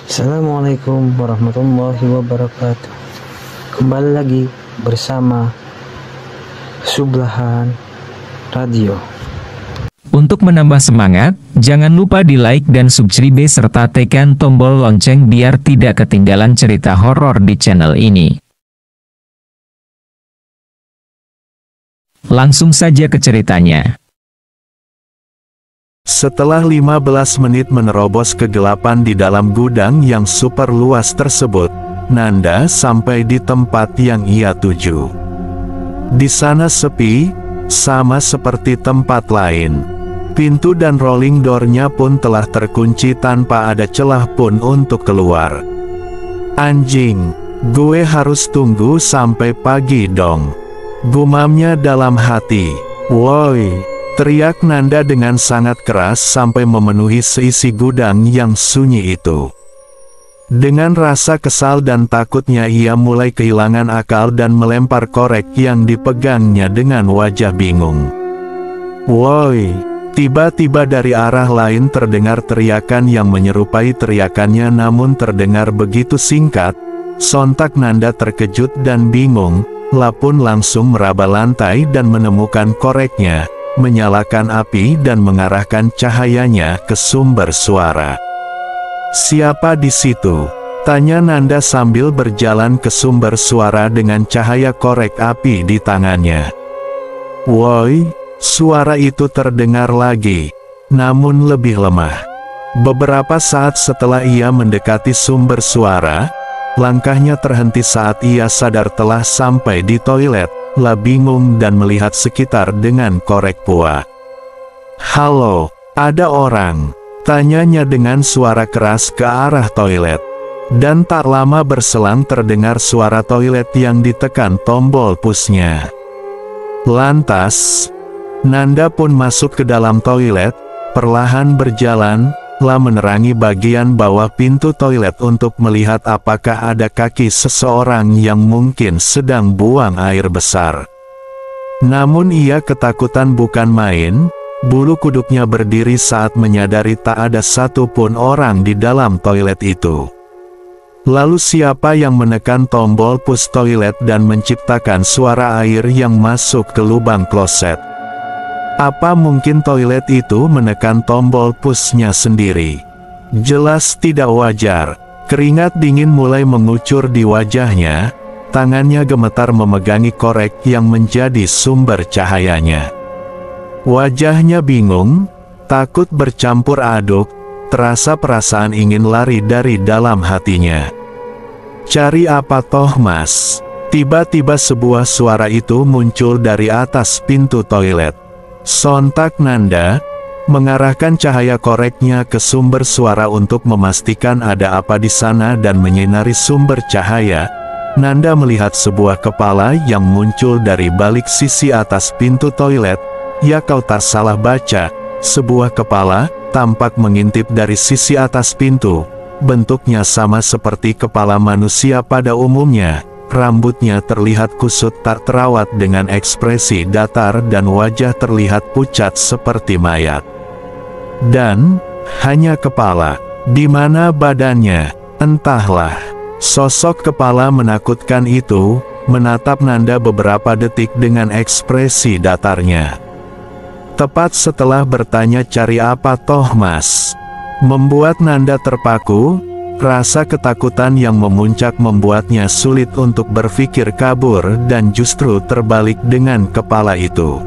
Assalamualaikum warahmatullahi wabarakatuh. Kembali lagi bersama Sublahan Radio. Untuk menambah semangat, jangan lupa di like dan subscribe serta tekan tombol lonceng biar tidak ketinggalan cerita horor di channel ini. Langsung saja ke ceritanya. Setelah 15 menit menerobos kegelapan di dalam gudang yang super luas tersebut, Nanda sampai di tempat yang ia tuju. Di sana sepi, sama seperti tempat lain. Pintu dan rolling door-nya pun telah terkunci tanpa ada celah pun untuk keluar. Anjing, gue harus tunggu sampai pagi dong. Gumamnya dalam hati. Woi. Teriak Nanda dengan sangat keras sampai memenuhi seisi gudang yang sunyi itu. Dengan rasa kesal dan takutnya ia mulai kehilangan akal dan melempar korek yang dipegangnya dengan wajah bingung. Woi! Tiba-tiba dari arah lain terdengar teriakan yang menyerupai teriakannya namun terdengar begitu singkat. Sontak Nanda terkejut dan bingung, lapun langsung meraba lantai dan menemukan koreknya. Menyalakan api dan mengarahkan cahayanya ke sumber suara. Siapa di situ? Tanya Nanda sambil berjalan ke sumber suara dengan cahaya korek api di tangannya. Woi, suara itu terdengar lagi, namun lebih lemah. Beberapa saat setelah ia mendekati sumber suara, langkahnya terhenti saat ia sadar telah sampai di toilet. Lah bingung dan melihat sekitar dengan korek pua. Halo, ada orang? Tanyanya dengan suara keras ke arah toilet. Dan tak lama berselang terdengar suara toilet yang ditekan tombol pusnya. Lantas, Nanda pun masuk ke dalam toilet, perlahan berjalan, lah menerangi bagian bawah pintu toilet untuk melihat apakah ada kaki seseorang yang mungkin sedang buang air besar. Namun ia ketakutan bukan main, bulu kuduknya berdiri saat menyadari tak ada satupun orang di dalam toilet itu. Lalu siapa yang menekan tombol push toilet dan menciptakan suara air yang masuk ke lubang kloset? Apa mungkin toilet itu menekan tombol push-nya sendiri? Jelas tidak wajar. Keringat dingin mulai mengucur di wajahnya, tangannya gemetar memegangi korek yang menjadi sumber cahayanya. Wajahnya bingung, takut bercampur aduk, terasa perasaan ingin lari dari dalam hatinya. Cari apa toh mas? Tiba-tiba sebuah suara itu muncul dari atas pintu toilet. Sontak Nanda mengarahkan cahaya koreknya ke sumber suara untuk memastikan ada apa di sana dan menyinari sumber cahaya. Nanda melihat sebuah kepala yang muncul dari balik sisi atas pintu toilet. Ya kau tak salah baca, sebuah kepala tampak mengintip dari sisi atas pintu. Bentuknya sama seperti kepala manusia pada umumnya. Rambutnya terlihat kusut tak terawat dengan ekspresi datar dan wajah terlihat pucat seperti mayat. Dan, hanya kepala. Di mana badannya? Entahlah. Sosok kepala menakutkan itu, menatap Nanda beberapa detik dengan ekspresi datarnya. Tepat setelah bertanya cari apa toh mas? Membuat Nanda terpaku. Rasa ketakutan yang memuncak membuatnya sulit untuk berpikir kabur dan justru terbalik dengan kepala itu.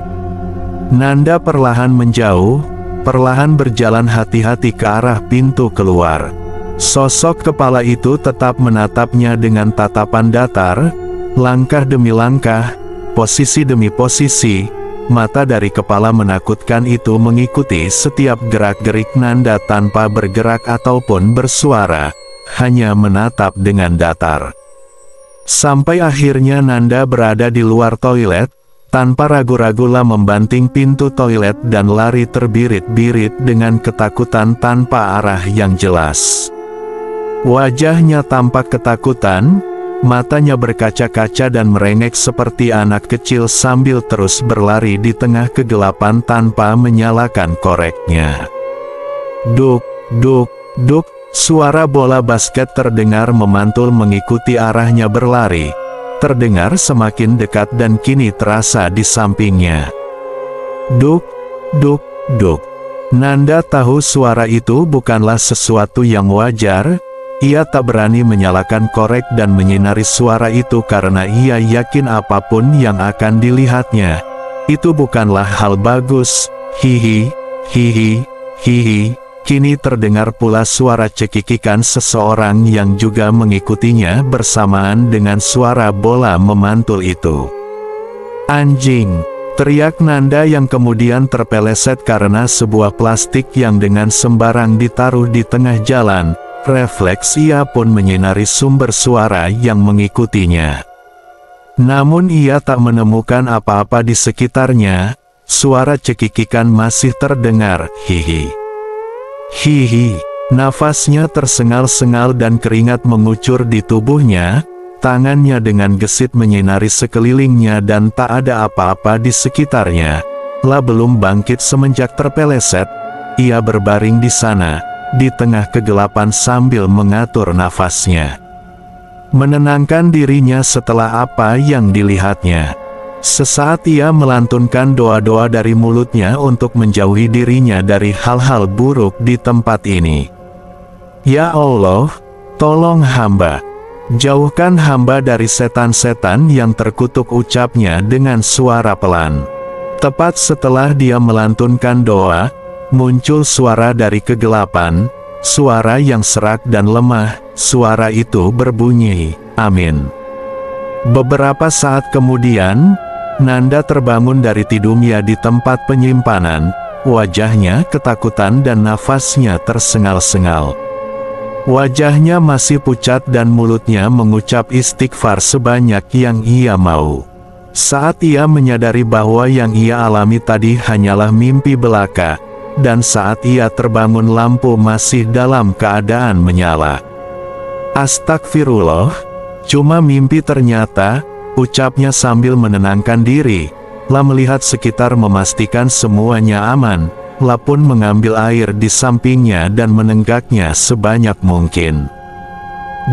Nanda perlahan menjauh, perlahan berjalan hati-hati ke arah pintu keluar. Sosok kepala itu tetap menatapnya dengan tatapan datar, langkah demi langkah, posisi demi posisi, mata dari kepala menakutkan itu mengikuti setiap gerak-gerik Nanda tanpa bergerak ataupun bersuara. Hanya menatap dengan datar. Sampai akhirnya Nanda berada di luar toilet, tanpa ragu-ragulah membanting pintu toilet dan lari terbirit-birit dengan ketakutan tanpa arah yang jelas. Wajahnya tampak ketakutan, matanya berkaca-kaca dan merengek seperti anak kecil sambil terus berlari di tengah kegelapan tanpa menyalakan koreknya. Duk, duk, duk. suara bola basket terdengar memantul mengikuti arahnya berlari. Terdengar semakin dekat dan kini terasa di sampingnya. Duk, duk, duk. Nanda tahu suara itu bukanlah sesuatu yang wajar. Ia tak berani menyalakan korek dan menyinari suara itu karena ia yakin apapun yang akan dilihatnya, itu bukanlah hal bagus. Hihi, hihi, hihi. Kini terdengar pula suara cekikikan seseorang yang juga mengikutinya bersamaan dengan suara bola memantul itu. Anjing! Teriak Nanda yang kemudian terpeleset karena sebuah plastik yang dengan sembarang ditaruh di tengah jalan. Refleks ia pun menyinari sumber suara yang mengikutinya. Namun ia tak menemukan apa-apa di sekitarnya. Suara cekikikan masih terdengar. Hihi. Hihi. Nafasnya tersengal-sengal dan keringat mengucur di tubuhnya. Tangannya dengan gesit menyinari sekelilingnya dan tak ada apa-apa di sekitarnya. Lah belum bangkit semenjak terpeleset. Ia berbaring di sana, di tengah kegelapan sambil mengatur nafasnya. Menenangkan dirinya setelah apa yang dilihatnya. Sesaat ia melantunkan doa-doa dari mulutnya untuk menjauhi dirinya dari hal-hal buruk di tempat ini. Ya Allah, tolong hamba. Jauhkan hamba dari setan-setan yang terkutuk, ucapnya dengan suara pelan. Tepat setelah dia melantunkan doa, muncul suara dari kegelapan, suara yang serak dan lemah. Suara itu berbunyi, "Amin." Beberapa saat kemudian, Nanda terbangun dari tidurnya di tempat penyimpanan. Wajahnya ketakutan dan nafasnya tersengal-sengal. Wajahnya masih pucat dan mulutnya mengucap istighfar sebanyak yang ia mau. Saat ia menyadari bahwa yang ia alami tadi hanyalah mimpi belaka, dan saat ia terbangun lampu masih dalam keadaan menyala. Astagfirullah, cuma mimpi ternyata, ucapnya sambil menenangkan diri. Lah melihat sekitar memastikan semuanya aman, Lah pun mengambil air di sampingnya dan menenggaknya sebanyak mungkin.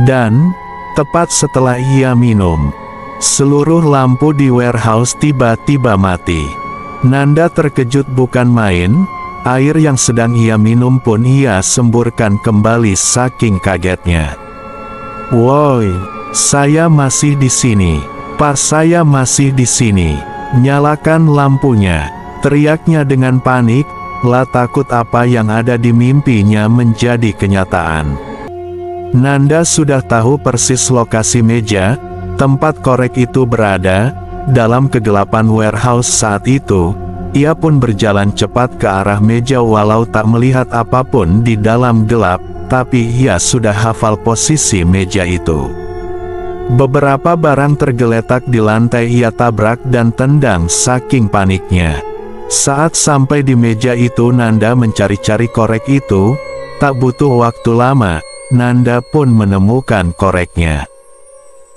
Dan, tepat setelah ia minum, seluruh lampu di warehouse tiba-tiba mati. Nanda terkejut bukan main, air yang sedang ia minum pun ia semburkan kembali saking kagetnya. "Woi, saya masih di sini. Pak, saya masih di sini. Nyalakan lampunya," teriaknya dengan panik. Lah takut apa yang ada di mimpinya menjadi kenyataan. Nanda sudah tahu persis lokasi meja tempat korek itu berada. Dalam kegelapan warehouse saat itu, ia pun berjalan cepat ke arah meja walau tak melihat apapun di dalam gelap, tapi ia sudah hafal posisi meja itu. Beberapa barang tergeletak di lantai ia tabrak dan tendang saking paniknya. Saat sampai di meja itu Nanda mencari-cari korek itu. Tak butuh waktu lama, Nanda pun menemukan koreknya.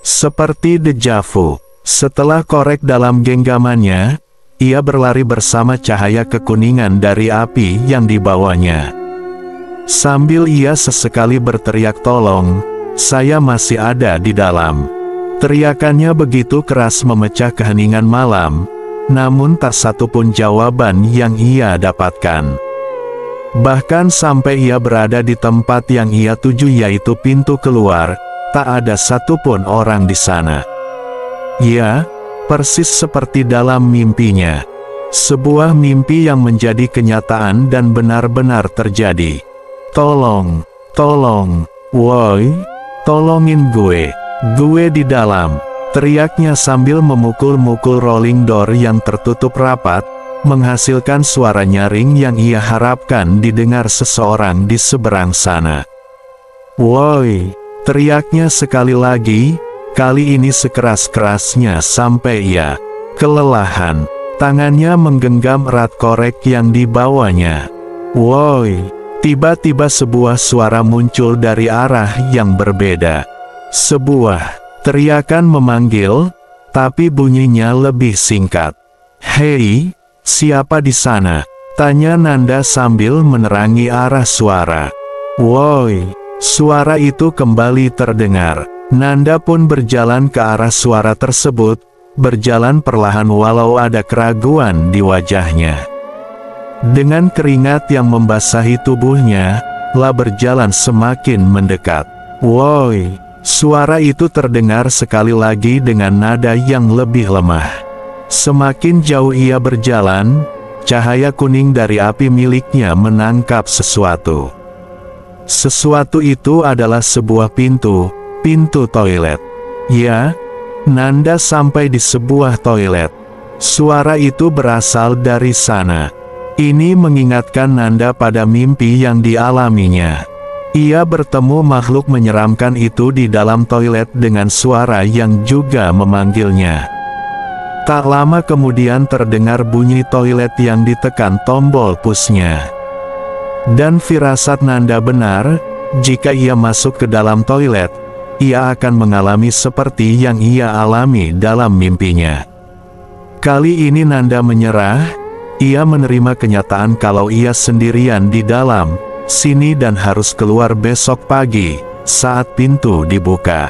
Seperti deja vu, setelah korek dalam genggamannya, ia berlari bersama cahaya kekuningan dari api yang dibawanya. Sambil ia sesekali berteriak tolong, "Saya masih ada di dalam." Teriakannya begitu keras memecah keheningan malam. Namun tak satu pun jawaban yang ia dapatkan. Bahkan sampai ia berada di tempat yang ia tuju yaitu pintu keluar, tak ada satupun orang di sana. Ya, persis seperti dalam mimpinya. Sebuah mimpi yang menjadi kenyataan dan benar-benar terjadi. "Tolong, tolong, woi, tolongin gue di dalam," teriaknya sambil memukul-mukul rolling door yang tertutup rapat, menghasilkan suara nyaring yang ia harapkan didengar seseorang di seberang sana. "Woi!" teriaknya sekali lagi, kali ini sekeras-kerasnya sampai ia kelelahan. Tangannya menggenggam erat korek yang dibawanya. "Woi!" tiba-tiba sebuah suara muncul dari arah yang berbeda. Sebuah teriakan memanggil, tapi bunyinya lebih singkat. "Hei, siapa di sana?" tanya Nanda sambil menerangi arah suara. "Woi, Suara itu kembali terdengar. Nanda pun berjalan ke arah suara tersebut, berjalan perlahan walau ada keraguan di wajahnya. Dengan keringat yang membasahi tubuhnya, lah berjalan semakin mendekat. Woi! Suara itu terdengar sekali lagi dengan nada yang lebih lemah. Semakin jauh ia berjalan, cahaya kuning dari api miliknya menangkap sesuatu. Sesuatu itu adalah sebuah pintu toilet. Ya, Nanda sampai di sebuah toilet. Suara itu berasal dari sana. Ini mengingatkan Nanda pada mimpi yang dialaminya. Ia bertemu makhluk menyeramkan itu di dalam toilet dengan suara yang juga memanggilnya. Tak lama kemudian terdengar bunyi toilet yang ditekan tombol pushnya. Dan firasat Nanda benar, jika ia masuk ke dalam toilet, ia akan mengalami seperti yang ia alami dalam mimpinya. Kali ini Nanda menyerah, ia menerima kenyataan kalau ia sendirian di dalam sini dan harus keluar besok pagi, saat pintu dibuka.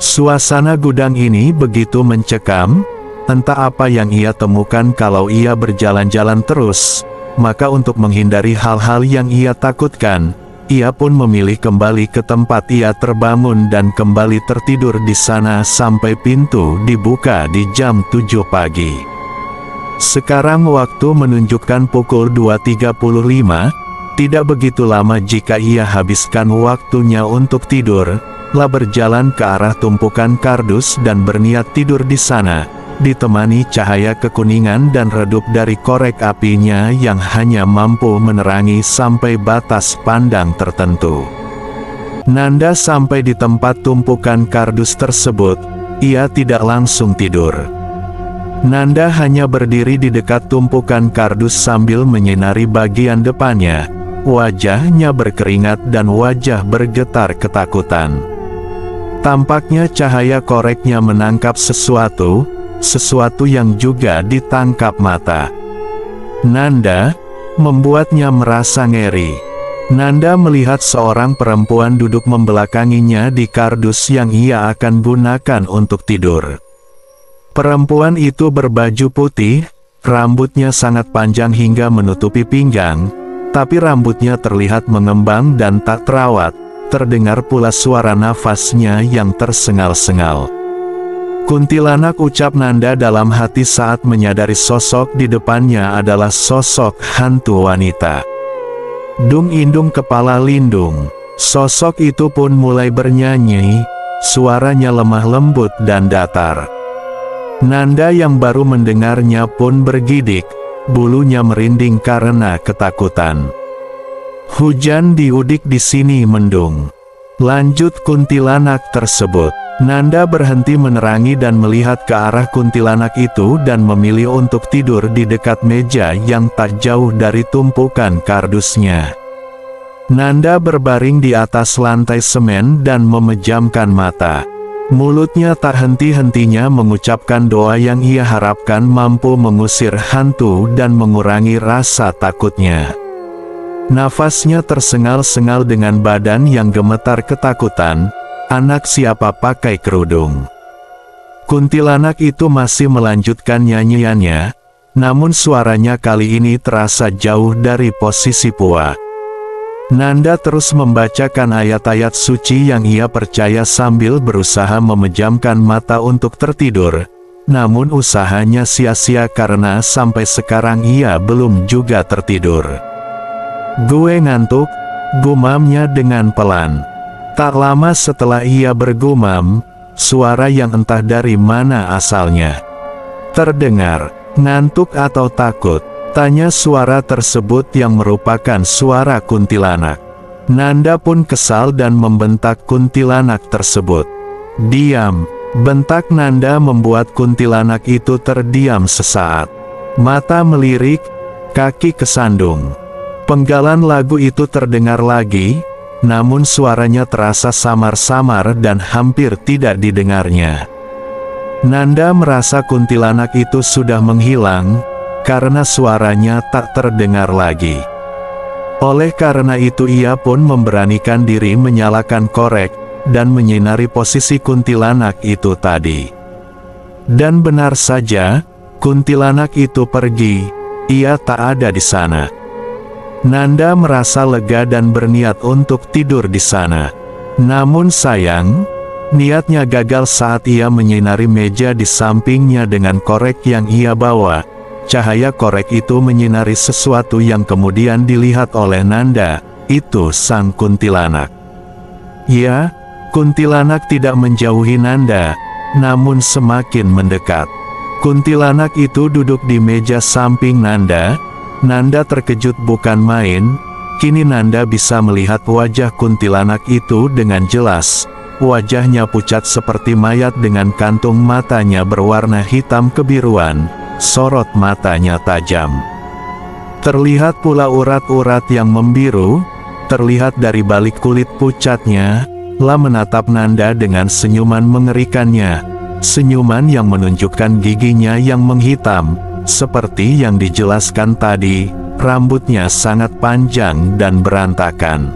Suasana gudang ini begitu mencekam, entah apa yang ia temukan kalau ia berjalan-jalan terus, maka untuk menghindari hal-hal yang ia takutkan, ia pun memilih kembali ke tempat ia terbangun dan kembali tertidur di sana sampai pintu dibuka di jam 7 pagi. Sekarang waktu menunjukkan pukul 2.35, tidak begitu lama jika ia habiskan waktunya untuk tidur, lah berjalan ke arah tumpukan kardus dan berniat tidur di sana, ditemani cahaya kekuningan dan redup dari korek apinya yang hanya mampu menerangi sampai batas pandang tertentu. Nanda sampai di tempat tumpukan kardus tersebut, ia tidak langsung tidur. Nanda hanya berdiri di dekat tumpukan kardus sambil menyinari bagian depannya, wajahnya berkeringat dan wajah bergetar ketakutan. Tampaknya cahaya koreknya menangkap sesuatu yang juga ditangkap mata. Nanda, membuatnya merasa ngeri. Nanda melihat seorang perempuan duduk membelakanginya di kardus yang ia akan gunakan untuk tidur. Perempuan itu berbaju putih, rambutnya sangat panjang hingga menutupi pinggang, tapi rambutnya terlihat mengembang dan tak terawat, terdengar pula suara nafasnya yang tersengal-sengal. Kuntilanak, ucap Nanda dalam hati saat menyadari sosok di depannya adalah sosok hantu wanita. Dung indung kepala lindung. Sosok itu pun mulai bernyanyi, suaranya lemah lembut dan datar. Nanda yang baru mendengarnya pun bergidik, bulunya merinding karena ketakutan. Hujan di udik di sini mendung. Lanjut kuntilanak tersebut. Nanda berhenti menerangi dan melihat ke arah kuntilanak itu dan memilih untuk tidur di dekat meja yang tak jauh dari tumpukan kardusnya. Nanda berbaring di atas lantai semen dan memejamkan mata. Mulutnya tak henti-hentinya mengucapkan doa yang ia harapkan mampu mengusir hantu dan mengurangi rasa takutnya. Nafasnya tersengal-sengal dengan badan yang gemetar ketakutan. Anak siapa pakai kerudung? Kuntilanak itu masih melanjutkan nyanyiannya, namun suaranya kali ini terasa jauh dari posisi Pua. Nanda terus membacakan ayat-ayat suci yang ia percaya sambil berusaha memejamkan mata untuk tertidur, namun usahanya sia-sia karena sampai sekarang ia belum juga tertidur. Gue ngantuk, gumamnya dengan pelan. Tak lama setelah ia bergumam, suara yang entah dari mana asalnya terdengar. Ngantuk atau takut? Tanya suara tersebut yang merupakan suara kuntilanak. Nanda pun kesal dan membentak kuntilanak tersebut. Diam! Bentak Nanda membuat kuntilanak itu terdiam sesaat. Mata melirik, kaki kesandung. Penggalan lagu itu terdengar lagi, namun suaranya terasa samar-samar dan hampir tidak didengarnya. Nanda merasa kuntilanak itu sudah menghilang, karena suaranya tak terdengar lagi. Oleh karena itu ia pun memberanikan diri menyalakan korek, dan menyinari posisi kuntilanak itu tadi. Dan benar saja, kuntilanak itu pergi, ia tak ada di sana. Nanda merasa lega dan berniat untuk tidur di sana. Namun sayang, niatnya gagal saat ia menyinari meja di sampingnya dengan korek yang ia bawa. Cahaya korek itu menyinari sesuatu yang kemudian dilihat oleh Nanda, itu sang kuntilanak. Ya, kuntilanak tidak menjauhi Nanda, namun semakin mendekat. Kuntilanak itu duduk di meja samping Nanda. Nanda terkejut bukan main, kini Nanda bisa melihat wajah kuntilanak itu dengan jelas. Wajahnya pucat seperti mayat dengan kantung matanya berwarna hitam kebiruan, sorot matanya tajam. Terlihat pula urat-urat yang membiru, terlihat dari balik kulit pucatnya. Lah menatap Nanda dengan senyuman mengerikannya, senyuman yang menunjukkan giginya yang menghitam. Seperti yang dijelaskan tadi, rambutnya sangat panjang dan berantakan.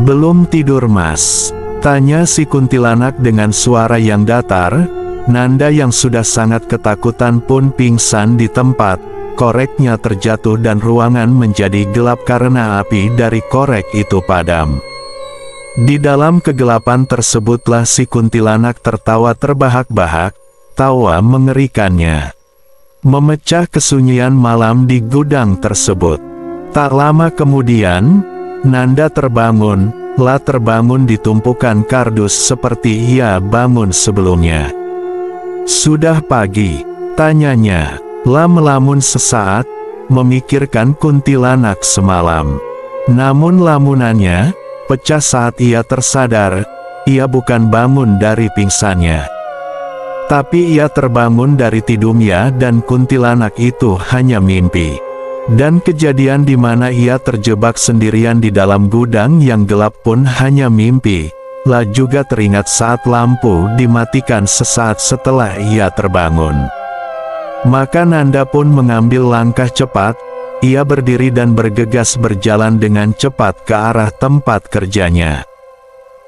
"Belum tidur, Mas?" tanya si kuntilanak dengan suara yang datar. Nanda yang sudah sangat ketakutan pun pingsan di tempat. Koreknya terjatuh dan ruangan menjadi gelap karena api dari korek itu padam. Di dalam kegelapan tersebutlah si kuntilanak tertawa terbahak-bahak, tawa mengerikannya memecah kesunyian malam di gudang tersebut. Tak lama kemudian, Nanda terbangun, lah terbangun di tumpukan kardus seperti ia bangun sebelumnya. "Sudah pagi?" tanyanya, lah melamun sesaat, memikirkan kuntilanak semalam. Namun lamunannya pecah saat ia tersadar, ia bukan bangun dari pingsannya. Tapi ia terbangun dari tidurnya dan kuntilanak itu hanya mimpi. Dan kejadian di mana ia terjebak sendirian di dalam gudang yang gelap pun hanya mimpi. Lah juga teringat saat lampu dimatikan sesaat setelah ia terbangun. Maka Nanda pun mengambil langkah cepat, ia berdiri dan bergegas berjalan dengan cepat ke arah tempat kerjanya.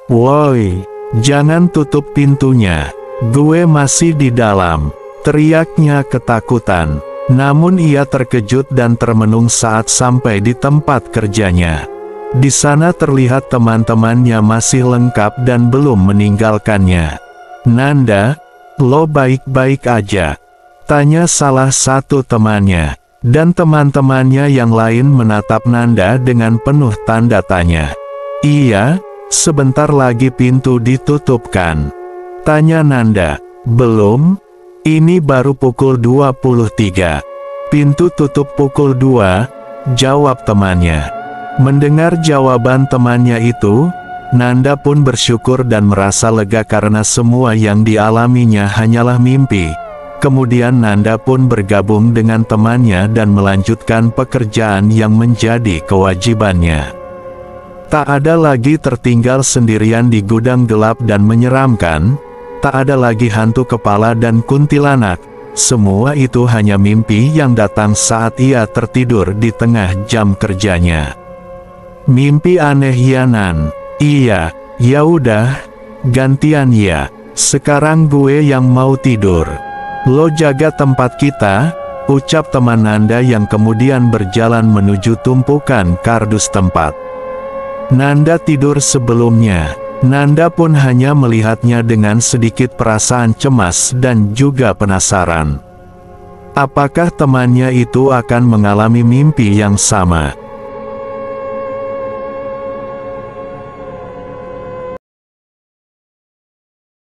"Woi, jangan tutup pintunya. Gue masih di dalam," teriaknya ketakutan. Namun ia terkejut dan termenung saat sampai di tempat kerjanya. Di sana terlihat teman-temannya masih lengkap dan belum meninggalkannya. "Nanda, lo baik-baik aja?" tanya salah satu temannya. Dan teman-temannya yang lain menatap Nanda dengan penuh tanda tanya. "Iya, sebentar lagi pintu ditutupkan," tanya Nanda. "Belum? Ini baru pukul 23. Pintu tutup pukul 2, jawab temannya. Mendengar jawaban temannya itu, Nanda pun bersyukur dan merasa lega karena semua yang dialaminya hanyalah mimpi. Kemudian Nanda pun bergabung dengan temannya dan melanjutkan pekerjaan yang menjadi kewajibannya. Tak ada lagi tertinggal sendirian di gudang gelap dan menyeramkan. Tak ada lagi hantu kepala dan kuntilanak. Semua itu hanya mimpi yang datang saat ia tertidur di tengah jam kerjanya. Mimpi aneh ya Nan? Iya, ya udah, gantian ya. Sekarang gue yang mau tidur. Lo jaga tempat kita, ucap teman Nanda yang kemudian berjalan menuju tumpukan kardus tempat. Nanda tidur sebelumnya. Nanda pun hanya melihatnya dengan sedikit perasaan cemas dan juga penasaran. Apakah temannya itu akan mengalami mimpi yang sama?